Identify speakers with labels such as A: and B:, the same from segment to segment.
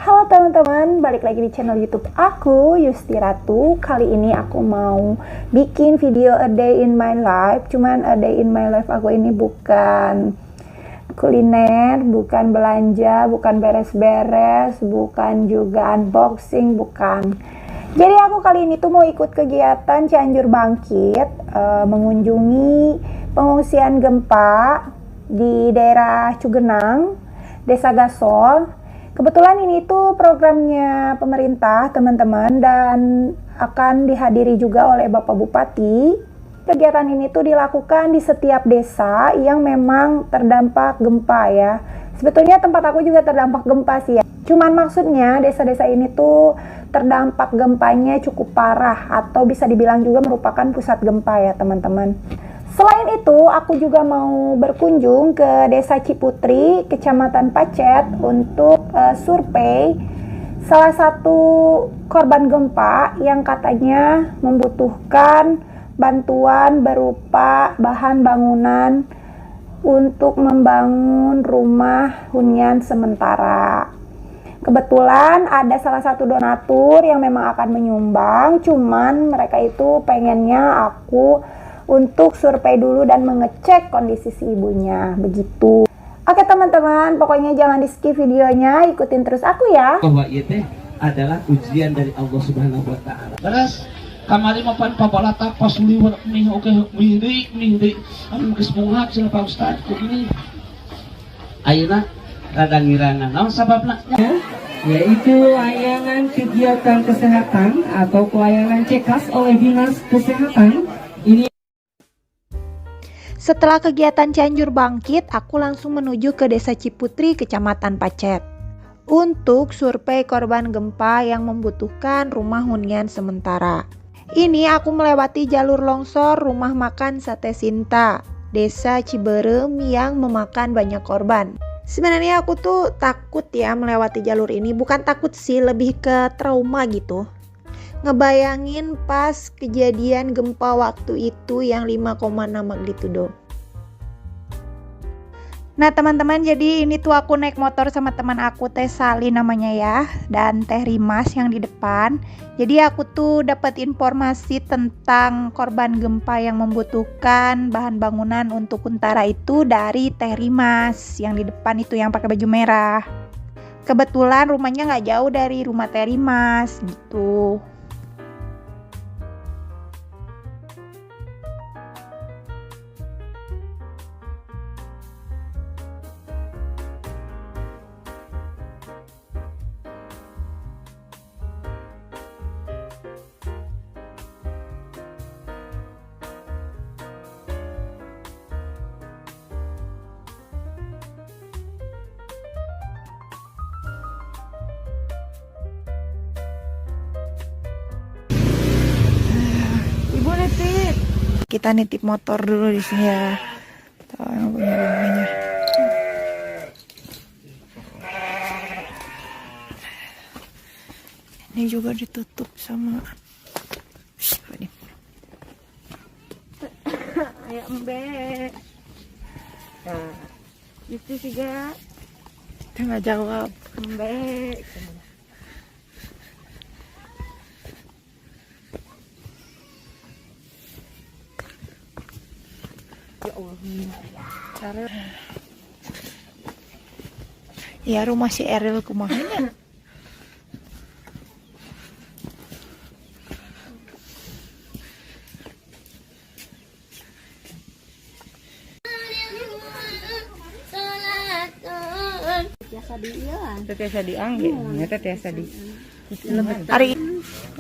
A: Halo teman-teman, balik lagi di channel YouTube aku, Yusti Ratu. Kali ini aku mau bikin video a day in my life. Cuman a day in my life aku ini bukan kuliner, bukan belanja, bukan beres-beres, bukan juga unboxing, bukan. Jadi aku kali ini tuh mau ikut kegiatan Cianjur Bangkit, mengunjungi pengungsian gempa di daerah Cugenang, Desa Gasol. Kebetulan ini tuh programnya pemerintah, teman-teman, dan akan dihadiri juga oleh Bapak Bupati. Kegiatan ini tuh dilakukan di setiap desa yang memang terdampak gempa ya. Sebetulnya tempat aku juga terdampak gempa sih ya. Cuman maksudnya desa-desa ini tuh terdampak gempanya cukup parah atau bisa dibilang juga merupakan pusat gempa ya teman-teman. Selain itu, aku juga mau berkunjung ke Desa Ciputri, Kecamatan Pacet untuk survei salah satu korban gempa yang katanya membutuhkan bantuan berupa bahan bangunan untuk membangun rumah hunian sementara. Kebetulan ada salah satu donatur yang memang akan menyumbang, cuman mereka itu pengennya aku untuk survei dulu dan mengecek kondisi si ibunya, begitu. Oke teman-teman, pokoknya jangan di skip videonya, ikutin terus aku ya.
B: Bahwa itu adalah ujian dari Allah Subhanahu wa Ta'ala. Terus kamari mapan pabalata pasuli nih oke miri anu geus munghak cenah Pak Ustaz ku ini. Ayeuna rada ngirana naon sababna?
C: Yaitu layanan kegiatan kesehatan atau pelayanan CKAS oleh Dinas Kesehatan. Ini
A: Setelah kegiatan Cianjur Bangkit, aku langsung menuju ke Desa Ciputri, Kecamatan Pacet untuk survei korban gempa yang membutuhkan rumah hunian sementara. Ini aku melewati jalur longsor rumah makan Sate Sinta, Desa Ciberem yang memakan banyak korban. Sebenarnya aku tuh takut ya melewati jalur ini, bukan takut sih, lebih ke trauma gitu. Ngebayangin pas kejadian gempa waktu itu yang 5,6 magnitudo. Nah teman-teman, jadi ini tuh aku naik motor sama teman aku, Teh Sali namanya ya, dan Teh Rimas yang di depan. Jadi aku tuh dapat informasi tentang korban gempa yang membutuhkan bahan bangunan untuk Untara itu dari Teh Rimas yang di depan itu yang pakai baju merah. Kebetulan rumahnya nggak jauh dari rumah Teh Rimas gitu. Kita nitip motor dulu di sini ya. Tuh yang punya rumahnya. Ini juga ditutup sama
D: Ayo Mbak. Nah, itu juga
A: kita nggak jawab.
D: Mbak. Ya Allah.
A: Ya rumah si Eril kumahanya.
D: Tiasa diangge, nyata tiasa di.
A: Hari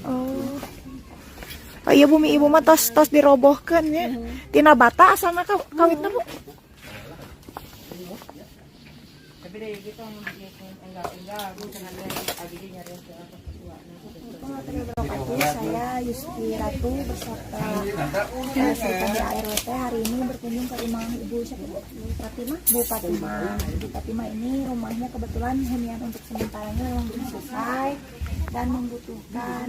A: oh. Oh iya bumi ibu mah tos dirobohkan ya. Tina bata asalna kawitna Bu. Saya Yusti Ratu beserta Sekretari ARWT hari ini berkunjung ke rumah Ibu siapa Bu? Bu Fatimah. Ibu Fatimah ini rumahnya kebetulan hunian untuk sementaranya belum selesai dan membutuhkan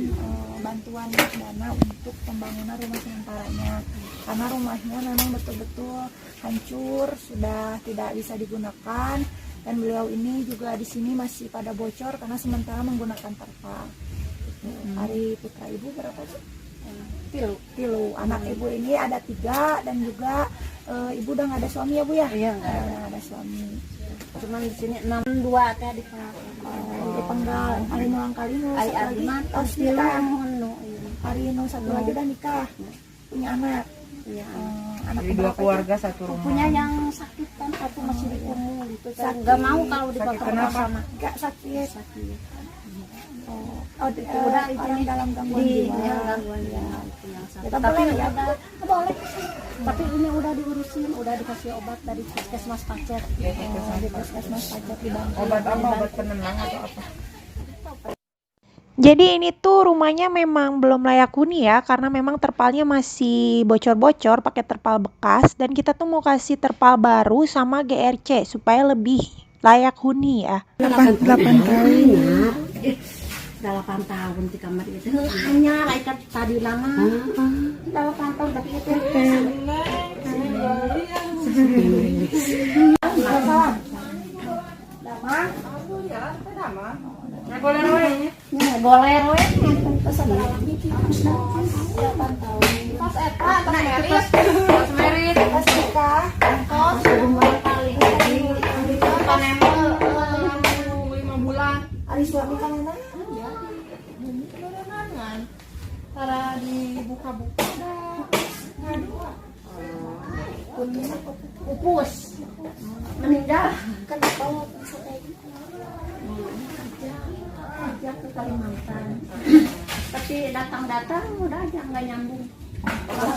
A: bantuan dana untuk pembangunan rumah sementaranya karena rumahnya memang betul-betul hancur, sudah tidak bisa digunakan dan beliau ini juga di sini masih pada bocor karena sementara menggunakan terpal. Hari putra ibu berapa sih? Tilu. Anak ibu ini ada 3 dan juga ibu udah nggak ada suami ya Bu ya?
D: Iya,
A: nggak ada suami.
D: Cuman di sini 62 teh di
A: Dipenggal hari nuang kali nu
D: Ai
A: satu lagi
D: Ardiman
A: tos nikah.
D: Hari
A: Hari nu satu lagi udah nikah. Punya anak.
D: Iya.
A: Anak
E: Jadi 2 keluarga satu rumah.
D: Punya yang sakit kan satu masih di umur gitu.
A: Sakit.
D: Enggak mau kalau dipotong
E: Kenapa?
D: sama.
A: Enggak sakit.
D: Udah itu
A: orang dalam gangguan
D: di
A: jiwa.
D: gangguan ya, itu yang sakit.
A: Kita
D: Tapi
A: boleh ya,
D: udah boleh. Tapi ini udah diurusin, udah dikasih obat dari Puskesmas Pacet.
A: Di Puskesmas Pacet di Bangka.
E: Obat apa? Obat penenang atau apa?
A: Jadi ini tuh rumahnya memang belum layak huni ya karena memang terpalnya masih bocor-bocor pakai terpal bekas dan kita tuh mau kasih terpal baru sama GRC supaya lebih layak huni ya. 8 tahun.
D: 8 tahun di kamar itu hanya laikat tadi lama 8 tahun tapi itu boleh pas eta pas merit pas nikah kos paling panemo 5 bulan
A: Ari suami kan enak.
D: cara dibuka-buka pupus meninggal
A: Kan kalau
D: kerja ke Kalimantan tapi datang-datang udah aja nggak nyambung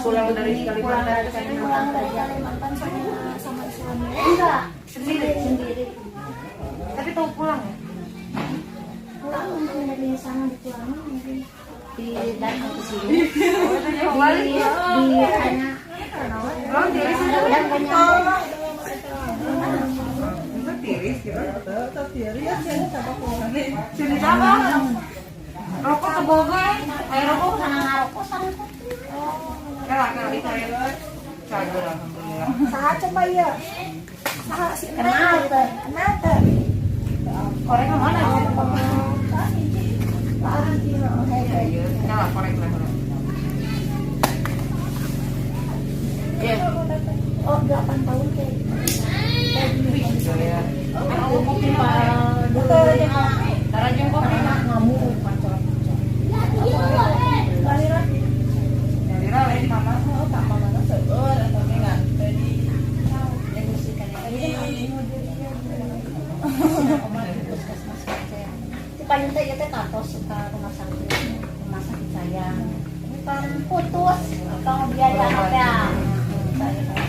E: Pulang dari
D: pulang dari
A: pulang dari
D: Kalimantan
A: Kalimantan sama suami.
D: enggak sendiri
E: Tapi tahu pulang ya?
D: pulang mungkin dari sana dipulangin mungkin di datang ke sini di hanya yang nggak nyambung
E: Tiris ya.
D: sini siapa rokok ke Bogor rokok sana ngarokok sana
E: Kali toilet. Cager alhamdulillah.
A: Saha coba ya. Saha si
D: kenal teh
A: kenapa?
D: korek mana
E: Iya, nyala korek lah. Iya.
A: Oh 8 tahun kayak gitu.
D: aku kopi dulu darajeng kopi ngamu
E: Dira lain mama tak mama seueur atau enggak. Tadi
D: si payung teh teh katos ke rumah sakit saya bukan putus atau biaya apa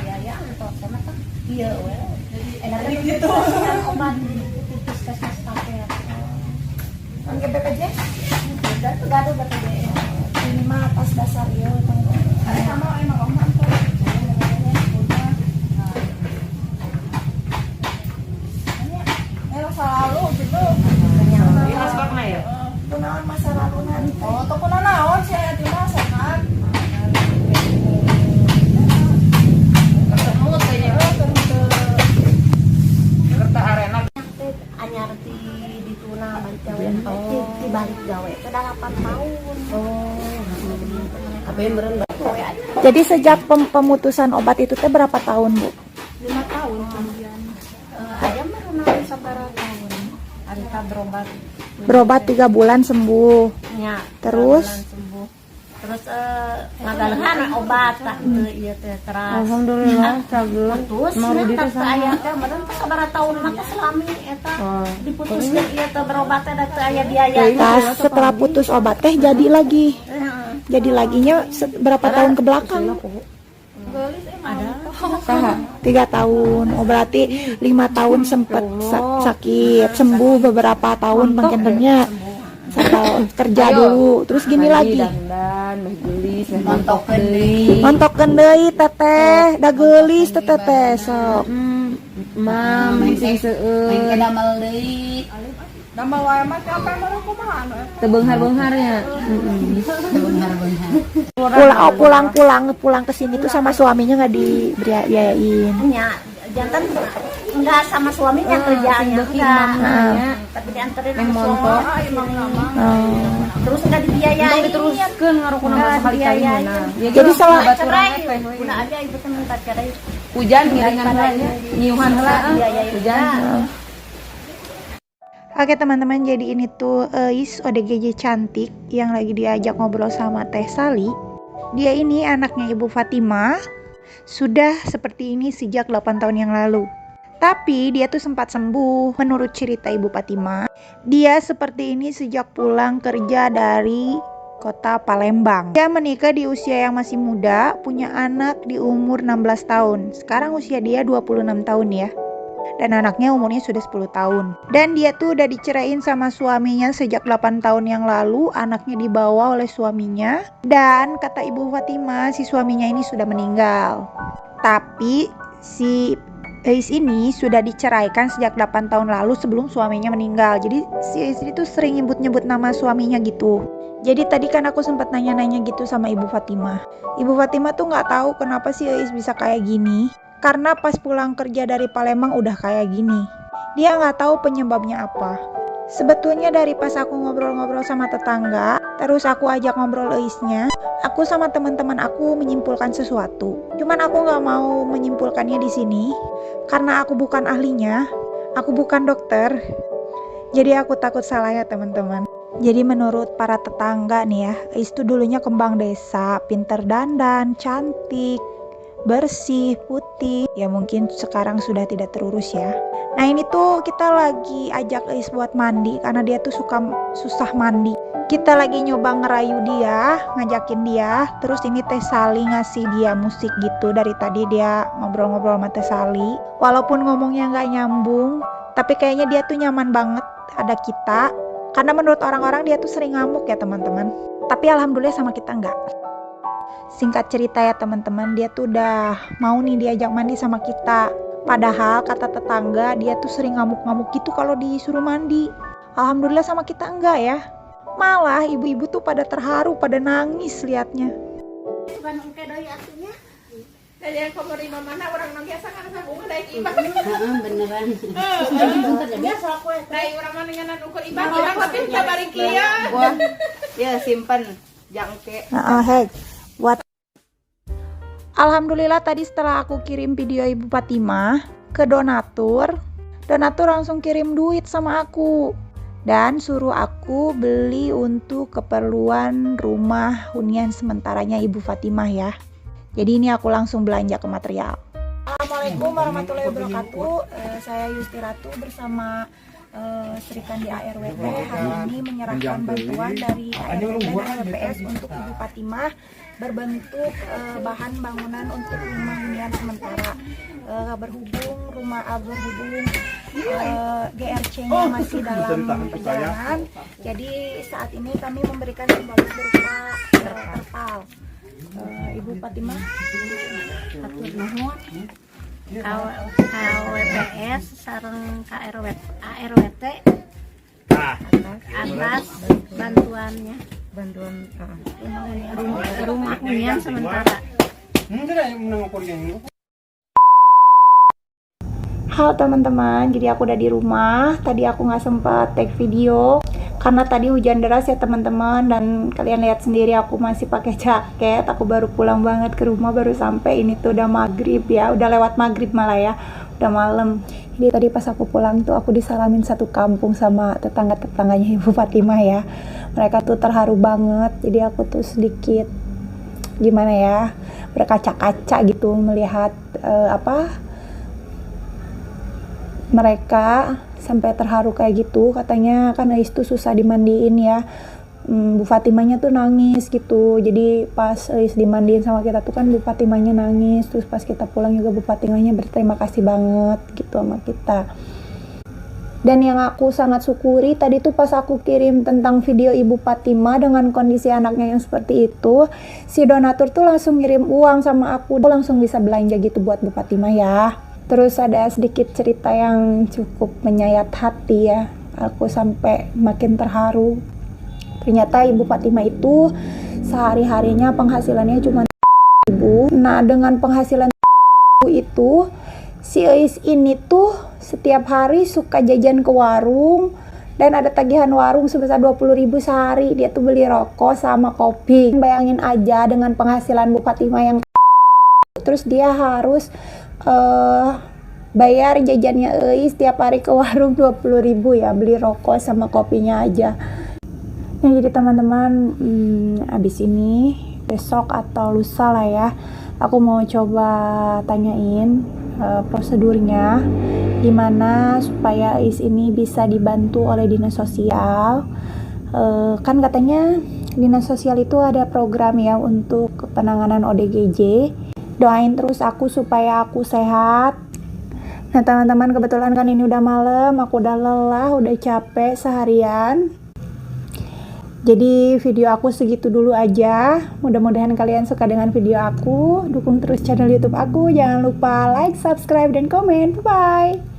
D: biaya atau sama tak iya enak gitu obat di puskesmas kafe
A: Angge BPJS
D: gaduh BPJS
A: ini mah atas dasar ya. Sama emang om Jadi sejak pemutusan obat itu teh berapa tahun, Bu?
E: 5 tahun kemudian.
D: Ayam mah sabar tahun. Arita berobat.
A: Berobat 3 bulan sembuh.
D: Ya,
A: Terus?
D: bulan sembuh. Terus ngagalehan obat tah teu ieu teh teras.
C: Alhamdulillah cageul.
D: Putus nah teh aya teh meureun teh sabaraha taun mah teh selami eta. Diputuskeun ieu teh berobat teh da teu aya biaya.
A: Pas setelah putus obat teh jadi lagi. Jadi laginya berapa tahun ke belakang?
D: Ada
A: 3 tahun. Oh berarti 5 tahun sempat sakit, sembuh beberapa tahun mungkinnya. Sampai kerja dulu, terus gini lagi. Montokeun deui teteh, da geulis teteh sok.
C: Mam sing seueur.
E: Nama wae mah capek mah kumaha anu eta.
C: Teu beunghar-beungharnya.
A: Pulang ke sini tuh sama suaminya nggak dibiayain.
D: nya jantan enggak sama suaminya kerjaannya enggak. Tapi dianterin sama suami. Terus enggak dibiayain.
C: Diteruskeun ngarukuna mah sekali kali meunang.
A: Jadi selama
D: cerai udah ada ibu teh minta cerai.
C: Hujan ngiringan heula nya. Nyiuhan heula. Hujan.
A: Oke teman-teman, jadi ini tuh Eis ODGJ cantik yang lagi diajak ngobrol sama Teh Sali. Dia ini anaknya Ibu Fatimah, sudah seperti ini sejak 8 tahun yang lalu. Tapi dia tuh sempat sembuh. Menurut cerita Ibu Fatimah, dia seperti ini sejak pulang kerja dari kota Palembang. Dia menikah di usia yang masih muda, punya anak di umur 16 tahun. Sekarang usia dia 26 tahun ya. Dan anaknya umurnya sudah 10 tahun. Dan dia tuh udah diceraiin sama suaminya sejak 8 tahun yang lalu. Anaknya dibawa oleh suaminya. Dan kata Ibu Fatimah, si suaminya ini sudah meninggal. Tapi si Eis ini sudah diceraikan sejak 8 tahun lalu sebelum suaminya meninggal. Jadi si Eis itu sering nyebut-nyebut nama suaminya gitu. Jadi tadi kan aku sempat nanya-nanya gitu sama Ibu Fatimah. Ibu Fatimah tuh nggak tahu kenapa si Eis bisa kayak gini. Karena pas pulang kerja dari Palembang udah kayak gini. Dia nggak tahu penyebabnya apa. Sebetulnya dari pas aku ngobrol-ngobrol sama tetangga, terus aku ajak ngobrol Eisnya, aku sama teman-teman aku menyimpulkan sesuatu. Cuman aku nggak mau menyimpulkannya di sini, karena aku bukan ahlinya, aku bukan dokter. Jadi aku takut salah ya teman-teman. Jadi menurut para tetangga nih ya, Eis tuh dulunya kembang desa, pinter dandan, cantik, bersih, putih. Ya mungkin sekarang sudah tidak terurus ya. Nah ini tuh kita lagi ajak Eis buat mandi karena dia tuh susah mandi. Kita lagi nyoba ngerayu dia, ngajakin dia. Terus ini Teh Sali ngasih dia musik gitu. Dari tadi dia ngobrol-ngobrol sama Teh Sali. Walaupun ngomongnya nggak nyambung, tapi kayaknya dia tuh nyaman banget ada kita. Karena menurut orang-orang dia tuh sering ngamuk ya teman-teman. Tapi alhamdulillah sama kita enggak. Singkat cerita ya teman-teman, dia tuh udah mau nih diajak mandi sama kita. Padahal kata tetangga dia tuh sering ngamuk-ngamuk gitu kalau disuruh mandi. Alhamdulillah sama kita enggak ya. Malah ibu-ibu tuh pada terharu, pada nangis liatnya.
D: Bukan engke deui atunya.
E: Kayak komo di mana orang nang biasa kan sanggup daek ibah.
D: Beneran. Biasa aku
E: Daek urang mah ngan ukur ibah urang tapi sabari kieu.
F: Wah, ya simpen jangke.
A: Hei, buat alhamdulillah tadi setelah aku kirim video Ibu Fatimah ke donatur langsung kirim duit sama aku dan suruh aku beli untuk keperluan rumah hunian sementaranya Ibu Fatimah ya. Jadi ini aku langsung belanja ke material. Assalamualaikum warahmatullahi wabarakatuh. Saya Yusti Ratu bersama Sri Kandi ARWP hari ini menyerahkan bantuan dari ARWP dan WPS untuk Ibu Fatimah berbentuk bahan bangunan untuk rumah hunian sementara. Berhubung GRC-nya masih dalam perjalanan, jadi saat ini kami memberikan sembako berupa terpal. Ibu Fatimah
D: atur nuhun KWPS sareng ARWT atas bantuannya rumah hunian sementara.
A: Halo teman-teman, jadi aku udah di rumah. Tadi aku nggak sempat take video Karena tadi hujan deras ya teman-teman, dan kalian lihat sendiri aku masih pakai jaket. Aku baru pulang banget ke rumah, baru sampai ini tuh udah maghrib ya, udah lewat maghrib malah ya, udah malam. Jadi tadi pas aku pulang tuh aku disalamin satu kampung sama tetangga-tetangganya Ibu Fatimah ya. Mereka tuh terharu banget, jadi aku tuh sedikit gimana ya, berkaca-kaca gitu melihat mereka sampai terharu kayak gitu. Katanya kan Ais tuh susah dimandiin ya, Bu Fatimahnya tuh nangis gitu. Jadi pas Ais dimandiin sama kita tuh kan Bu Fatimahnya nangis, terus pas kita pulang juga Bu Fatimahnya berterima kasih banget gitu sama kita. Dan yang aku sangat syukuri tadi tuh pas aku kirim tentang video Ibu Fatimah dengan kondisi anaknya yang seperti itu, si donatur tuh langsung ngirim uang sama aku langsung bisa belanja gitu buat Bu Fatimah ya. Terus ada sedikit cerita yang cukup menyayat hati ya, aku sampai makin terharu. Ternyata Ibu Fatimah itu sehari-harinya penghasilannya cuma 1.000. Nah dengan penghasilan itu si Ais ini tuh setiap hari suka jajan ke warung, dan ada tagihan warung sebesar 20.000 sehari. Dia tuh beli rokok sama kopi. Bayangin aja dengan penghasilan Bu Fatimah yang terus dia harus bayar jajannya Ais tiap hari ke warung 20.000 ya, beli rokok sama kopinya aja. Nah, jadi teman-teman, abis ini besok atau lusa lah ya, aku mau coba tanyain prosedurnya gimana supaya Ais ini bisa dibantu oleh dinas sosial. Kan katanya dinas sosial itu ada program ya untuk penanganan ODGJ. Doain terus aku supaya aku sehat. Nah teman-teman, kebetulan kan ini udah malam, aku udah lelah, udah capek seharian. Jadi video aku segitu dulu aja. Mudah-mudahan kalian suka dengan video aku. Dukung terus channel YouTube aku. Jangan lupa like, subscribe, dan komen. Bye-bye.